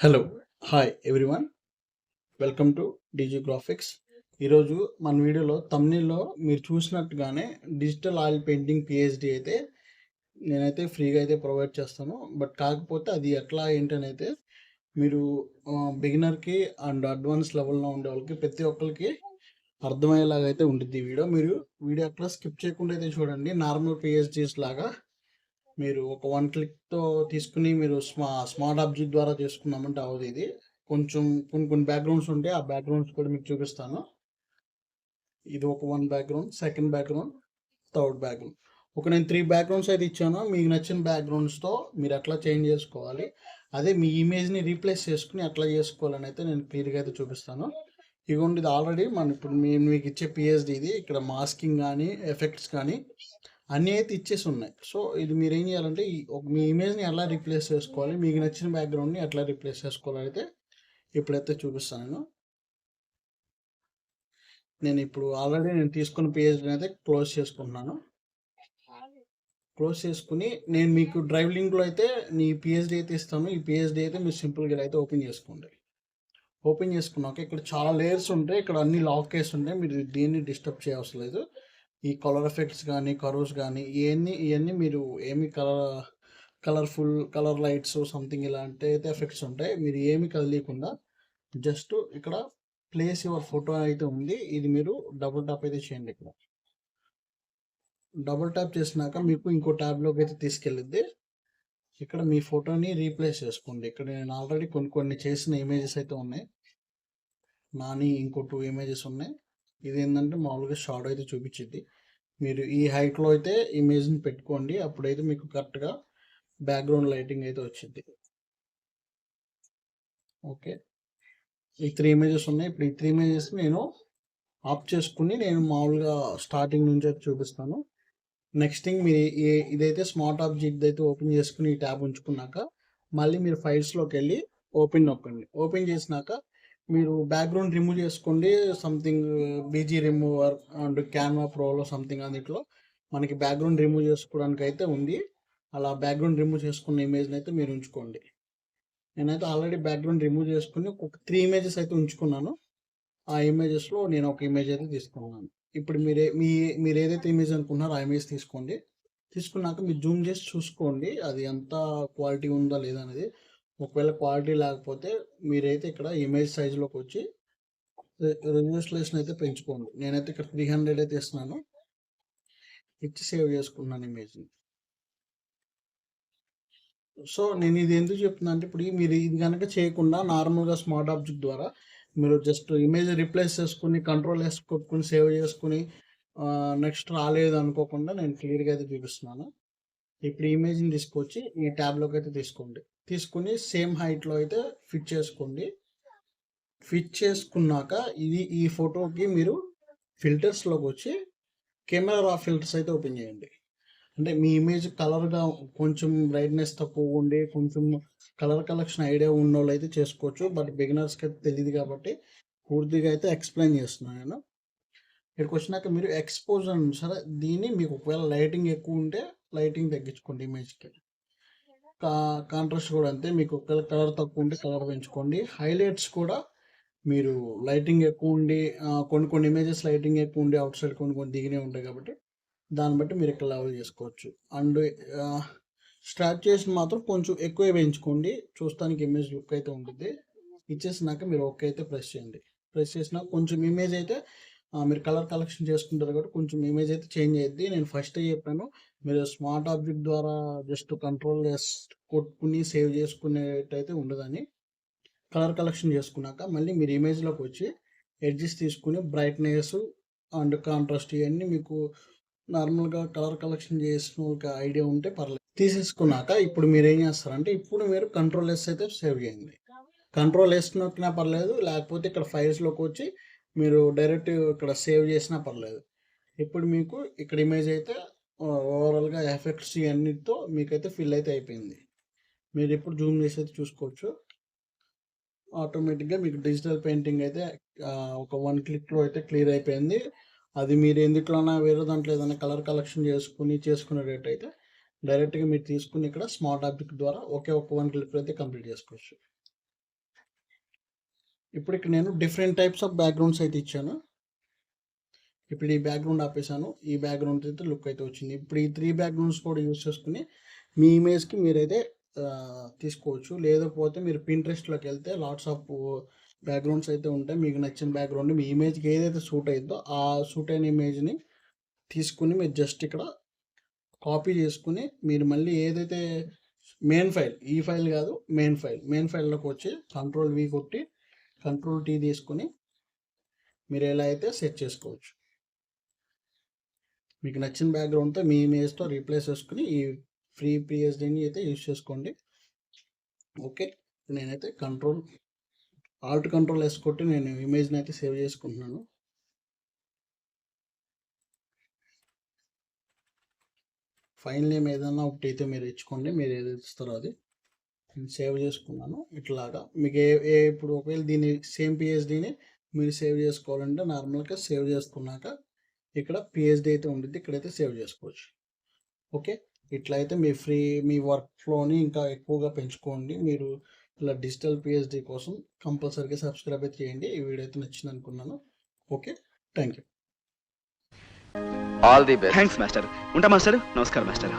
Hello hi everyone welcome to DG graphics. ఈరోజు మన వీడియోలో తమ్నీల్లో మీరు చూసినట్టుగానే డిజిటల్ ఆయిల్ పెయింటింగ్ పిహెచ్డి అయితే నేనైతే ఫ్రీగా అయితే ప్రొవైడ్ చేస్తాను. బట్ కాకపోతే అది ఎట్లా ఏంటని అయితే మీరు బిగినర్కి అండ్ అడ్వాన్స్ లెవెల్లో ఉండే వాళ్ళకి ప్రతి ఒక్కరికి అర్థమయ్యేలాగా అయితే ఉంటుంది ఈ వీడియో. మీరు వీడియో అట్లా స్కిప్ చేయకుండా అయితే చూడండి. నార్మల్ పిహెచ్డీస్ లాగా మీరు ఒక వన్ క్లిక్తో తీసుకుని మీరు స్మార్ట్ ఆబ్జెక్ట్ ద్వారా చేసుకున్నామంటే అవ్వదు. ఇది కొంచెం కొన్ని బ్యాక్గ్రౌండ్స్ ఉంటాయి, ఆ బ్యాక్గ్రౌండ్స్ కూడా మీకు చూపిస్తాను. ఇది ఒక one background, second background, third background. నేను 3 బ్యాక్గ్రౌండ్స్ అయితే ఇచ్చాను. మీకు నచ్చిన బ్యాక్గ్రౌండ్స్తో మీరు ఎట్లా చేంజ్ చేసుకోవాలి, అదే మీ ఇమేజ్ని రీప్లేస్ చేసుకుని ఎట్లా చేసుకోవాలని అయితే నేను క్లియర్గా అయితే చూపిస్తాను. ఇదిగోండి, ఇది ఆల్రెడీ ఇప్పుడు మీకు ఇచ్చే పిహెచ్డి. ఇది ఇక్కడ మాస్కింగ్ కానీ ఎఫెక్ట్స్ కానీ అన్నీ అయితే ఇచ్చేసి ఉన్నాయి. సో ఇది మీరు ఏం చేయాలంటే మీ ఇమేజ్ని ఎలా రీప్లేస్ చేసుకోవాలి, మీకు నచ్చిన బ్యాక్గ్రౌండ్ని ఎట్లా రీప్లేస్ చేసుకోవాలి అయితే ఇప్పుడైతే చూపిస్తాను. నేను ఇప్పుడు ఆల్రెడీ తీసుకున్న పిహెచ్డిని అయితే క్లోజ్ చేసుకుంటున్నాను. క్లోజ్ చేసుకుని నేను మీకు డ్రైవ్ లింక్లో అయితే నీ పిహెచ్డి అయితే ఇస్తాను. ఈ పిహెచ్డి అయితే మీరు సింపుల్గా అయితే ఓపెన్ చేసుకోండి. ఓపెన్ చేసుకున్నాక ఇక్కడ చాలా లేయర్స్ ఉంటాయి, ఇక్కడ అన్ని లాక్ కేసు ఉంటాయి. మీరు దీన్ని డిస్టర్బ్ చేయవసరం లేదు. ఈ కలర్ ఎఫెక్ట్స్ కానీ కర్వ్స్ కానీ ఇవన్నీ మీరు ఏమి కలర్ లైట్స్ సంథింగ్ ఇలాంటి అయితే ఎఫెక్ట్స్ ఉంటాయి. మీరు ఏమి కదిలీకుండా జస్ట్ ఇక్కడ ప్లేస్ యువర్ ఫోటో అయితే ఉంది, ఇది మీరు డబుల్ ట్యాప్ అయితే చేయండి. ఇక్కడ డబుల్ ట్యాప్ చేసినాక మీకు ఇంకో ట్యాబ్లోకి అయితే తీసుకెళ్ళిద్ది. ఇక్కడ మీ ఫోటోని రీప్లేస్ చేసుకోండి. ఇక్కడ నేను ఆల్రెడీ కొన్ని చేసిన ఇమేజెస్ అయితే ఉన్నాయి. నాని ఇంకో 2 ఇమేజెస్ ఉన్నాయి. ఇది ఏంటంటే మామూలుగా షార్ట్ అయితే చూపించింది. మీరు ఈ హైట్లో అయితే ఇమేజ్ని పెట్టుకోండి, అప్పుడైతే మీకు కరెక్ట్గా బ్యాక్గ్రౌండ్ లైటింగ్ అయితే వచ్చింది. ఓకే, ఈ 3 ఇమేజెస్ ఉన్నాయి. ఇప్పుడు ఈ 3 ఇమేజెస్ నేను ఆఫ్ చేసుకుని నేను మామూలుగా స్టార్టింగ్ నుంచి అయితే చూపిస్తాను. నెక్స్ట్ థింగ్, మీరు ఇదైతే స్మార్ట్ ఆబ్జెక్ట్ అయితే ఓపెన్ చేసుకుని ఈ ట్యాబ్ ఉంచుకున్నాక మళ్ళీ మీరు ఫైల్స్లోకి వెళ్ళి ఓపెన్ నొక్కండి. ఓపెన్ చేసినాక మీరు బ్యాక్గ్రౌండ్ రిమూవ్ చేసుకోండి. Something BG remover and Canva ప్రోలో సంథింగ్ అందులో మనకి బ్యాక్గ్రౌండ్ రిమూవ్ చేసుకోవడానికి అయితే ఉంది. అలా బ్యాక్గ్రౌండ్ రిమూవ్ చేసుకున్న ఇమేజ్ని అయితే మీరు ఉంచుకోండి. నేనైతే ఆల్రెడీ బ్యాక్గ్రౌండ్ రిమూవ్ చేసుకుని ఒక 3 ఇమేజెస్ అయితే ఉంచుకున్నాను. ఆ ఇమేజెస్లో నేను ఒక ఇమేజ్ అయితే తీసుకున్నాను. ఇప్పుడు మీరు ఏదైతే ఇమేజ్ అనుకుంటున్నారో ఆ ఇమేజ్ తీసుకోండి. తీసుకున్నాక మీరు జూమ్ చేసి చూసుకోండి అది ఎంత క్వాలిటీ ఉందా లేదా అనేది. ఒకవేళ క్వాలిటీ లేకపోతే మీరైతే ఇక్కడ ఇమేజ్ సైజులోకి వచ్చి రెజల్యూషన్ అయితే పెంచుకోండి. నేనైతే ఇక్కడ 300 అయితే ఇస్తున్నాను, ఇచ్చి సేవ్ చేసుకున్నాను ఇమేజ్ని. సో నేను ఇది ఎందుకు చెప్తున్నా అంటే, ఇప్పుడు మీరు ఇది కనుక చేయకుండా నార్మల్గా స్మార్ట్ ఆబ్జెక్ట్ ద్వారా మీరు జస్ట్ ఇమేజ్ రీప్లేస్ చేసుకుని కంట్రోల్ కొట్టుకుని సేవ్ చేసుకుని నెక్స్ట్ రాలేదు అనుకోకుండా నేను క్లియర్గా అయితే చూపిస్తున్నాను. ఇప్పుడు ఇమేజ్ని తీసుకొచ్చి ఈ ట్యాబ్లోకి అయితే తీసుకోండి. తీసుకుని సేమ్ హైట్లో అయితే ఫిట్ చేసుకోండి. ఫిట్ చేసుకున్నాక ఈ ఫోటోకి మీరు ఫిల్టర్స్లోకి వచ్చి కెమెరా రా ఫిల్టర్స్ అయితే ఓపెన్ చేయండి. అంటే మీ ఇమేజ్ కలర్గా కొంచెం బ్రైట్నెస్ తక్కువ ఉండి కొంచెం కలర్ కలెక్షన్ ఐడియా ఉన్న వాళ్ళు అయితే చేసుకోవచ్చు. బట్ బిగినర్స్కి అయితే తెలియదు కాబట్టి పూర్తిగా అయితే ఎక్స్ప్లెయిన్ చేస్తున్నాను నేను. ఇక్కడికి వచ్చినాక మీరు ఎక్స్పోజ్ అని సరే, దీన్ని మీకు ఒకవేళ లైటింగ్ ఎక్కువ ఉంటే లైటింగ్ తగ్గించుకోండి. ఇమేజ్కి కాంట్రాస్ట్ కూడా అంతే, మీకు ఒకవేళ కలర్ తక్కువ ఉంటే కలర్ పెంచుకోండి. హైలైట్స్ కూడా మీరు లైటింగ్ ఎక్కువ ఉండి కొన్ని ఇమేజెస్ లైటింగ్ ఎక్కువ ఉండి అవుట్ సైడ్ కొన్ని దిగినే ఉంటాయి కాబట్టి దాన్ని బట్టి మీరు ఇక్కడ లెవెల్ చేసుకోవచ్చు. అండ్ స్టార్ట్ చేసిన మాత్రం కొంచెం ఎక్కువ పెంచుకోండి, చూస్తానికి ఇమేజ్ లుక్ అయితే ఉంటుంది. ఇచ్చేసినాక మీరు ఓకే అయితే ప్రెస్ చేయండి. ప్రెస్ చేసినా కొంచెం ఇమేజ్ అయితే మీరు కలర్ కలెక్షన్ చేసుకుంటారు కాబట్టి కొంచెం ఇమేజ్ అయితే చేంజ్ అయ్యింది. నేను ఫస్ట్ చెప్పాను, మీరు స్మార్ట్ ఆబ్జెక్ట్ ద్వారా జస్ట్ కంట్రోల్ కొట్టుకుని సేవ్ చేసుకునేటైతే ఉండదని. కలర్ కలెక్షన్ చేసుకున్నాక మళ్ళీ మీరు ఇమేజ్లోకి వచ్చి ఎడ్జెస్ తీసుకుని బ్రైట్నెస్ అండ్ కాంట్రాస్ట్ ఇవన్నీ మీకు నార్మల్గా కలర్ కలెక్షన్ చేసిన వాళ్ళకి ఐడియా ఉంటే పర్లేదు. తీసేసుకున్నాక ఇప్పుడు మీరు ఏం చేస్తారంటే, ఇప్పుడు మీరు కంట్రోల్ ఎస్ అయితే సేవ్ చేయండి. కంట్రోల్ ఎస్ నొక్కినా పర్లేదు, లేకపోతే ఇక్కడ ఫైల్స్లోకి వచ్చి మీరు డైరెక్ట్ ఇక్కడ సేవ్ చేసినా పర్లేదు. ఇప్పుడు మీకు ఇక్కడ ఇమేజ్ అయితే ఓవరాల్గా ఎఫెక్ట్స్ ఇవన్నిటితో మీకైతే ఫిల్ అయితే అయిపోయింది. మీరు ఇప్పుడు జూమ్ చేసి అయితే చూసుకోవచ్చు. ఆటోమేటిక్గా మీకు డిజిటల్ పెయింటింగ్ అయితే ఒక 1 క్లిక్లో అయితే క్లియర్ అయిపోయింది. అది మీరు ఎందులోనా వేరే దాంట్లో ఏదైనా కలర్ కలెక్షన్ చేసుకునేటట్టయితే డైరెక్ట్గా మీరు తీసుకుని ఇక్కడ స్మార్ట్ ఆబ్జెక్ట్ ద్వారా ఒక 1 క్లిక్లో అయితే కంప్లీట్ చేసుకోవచ్చు. ఇప్పుడు ఇక్కడ నేను డిఫరెంట్ టైప్స్ ఆఫ్ బ్యాక్గ్రౌండ్స్ అయితే ఇచ్చాను. ఇప్పుడు ఈ బ్యాక్గ్రౌండ్ ఆపేసాను. ఈ బ్యాక్గ్రౌండ్ అయితే లుక్ అయితే వచ్చింది. ఇప్పుడు ఈ 3 బ్యాక్గ్రౌండ్స్ కూడా యూస్ చేసుకుని మీ ఇమేజ్కి మీరైతే తీసుకోవచ్చు. లేకపోతే మీరు పింట్రెస్ట్లోకి వెళ్తే లాట్స్ ఆఫ్ బ్యాక్గ్రౌండ్స్ అయితే ఉంటాయి. మీకు నచ్చిన బ్యాక్గ్రౌండ్ మీ ఇమేజ్కి ఏదైతే సూట్ అయిందో ఆ సూట్ అయిన ఇమేజ్ని తీసుకుని మీరు జస్ట్ ఇక్కడ కాపీ చేసుకుని మీరు మళ్ళీ ఏదైతే మెయిన్ ఫైల్, ఈ ఫైల్ కాదు మెయిన్ ఫైల్లోకి వచ్చి Ctrl+V కొట్టి Ctrl+T తీసుకుని మీరు ఎలా అయితే సెట్ చేసుకోవచ్చు. మీకు నచ్చిన బ్యాక్గ్రౌండ్తో మీ ఇమేజ్తో రీప్లేస్ చేసుకుని ఈ ఫ్రీ PSD అయితే యూజ్ చేసుకోండి. ఓకే, నేనైతే Alt+Ctrl+S కొట్టి నేను ఇమేజ్ని అయితే సేవ్ చేసుకుంటున్నాను. ఫైల్ నేమ్ ఏదైనా ఒకటి అయితే మీరు ఇచ్చుకోండి, మీరు ఏదైతే ఇస్తారో అది. నేను సేవ్ చేసుకున్నాను ఇట్లాగా. మీకు ఇప్పుడు ఒకవేళ దీన్ని సేమ్ PSDని మీరు సేవ్ చేసుకోవాలంటే నార్మల్గా సేవ్ చేసుకున్నాక ఇక్కడ PSD అయితే ఉంటుంది, ఇక్కడైతే సేవ్ చేసుకోవచ్చు. ఓకే, ఇట్లా అయితే మీ వర్క్ ఫ్లోని ఇంకా ఎక్కువగా పెంచుకోండి. మీరు ఇలా డిజిటల్ PSD కోసం కంపల్సరీగా సబ్స్క్రైబ్ అయితే చేయండి. ఈ వీడియో అయితే నచ్చింది అనుకున్నాను. Okay, thank you. All the best. Thanks master. ఉంటా మాస్టర్. నమస్కారం మాస్టర్.